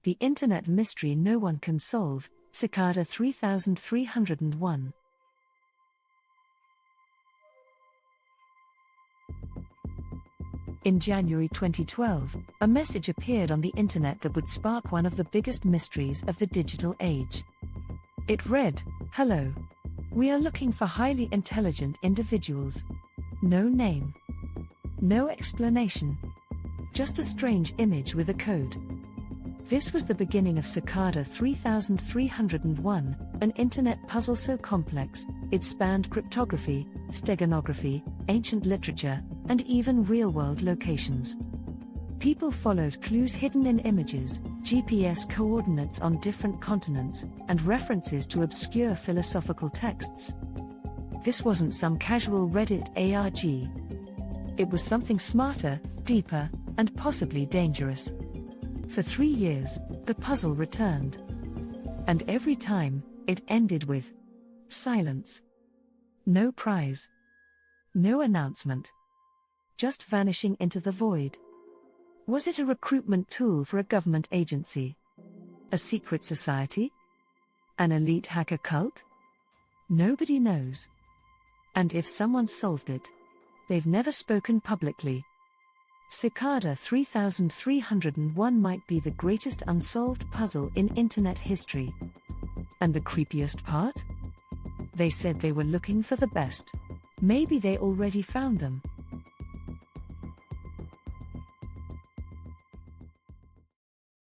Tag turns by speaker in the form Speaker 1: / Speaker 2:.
Speaker 1: The Internet Mystery No One Can Solve, Cicada 3301. In January 2012, a message appeared on the internet that would spark one of the biggest mysteries of the digital age. It read, "Hello. We are looking for highly intelligent individuals. No name. No explanation. Just a strange image with a code." This was the beginning of Cicada 3301, an internet puzzle so complex, it spanned cryptography, steganography, ancient literature, and even real-world locations. People followed clues hidden in images, GPS coordinates on different continents, and references to obscure philosophical texts. This wasn't some casual Reddit ARG. It was something smarter, deeper, and possibly dangerous. For 3 years, the puzzle returned. And every time, it ended with silence. No prize. No announcement. Just vanishing into the void. Was it a recruitment tool for a government agency? A secret society? An elite hacker cult? Nobody knows. And if someone solved it, they've never spoken publicly. Cicada 3301 might be the greatest unsolved puzzle in internet history. And the creepiest part? They said they were looking for the best. Maybe they already found them.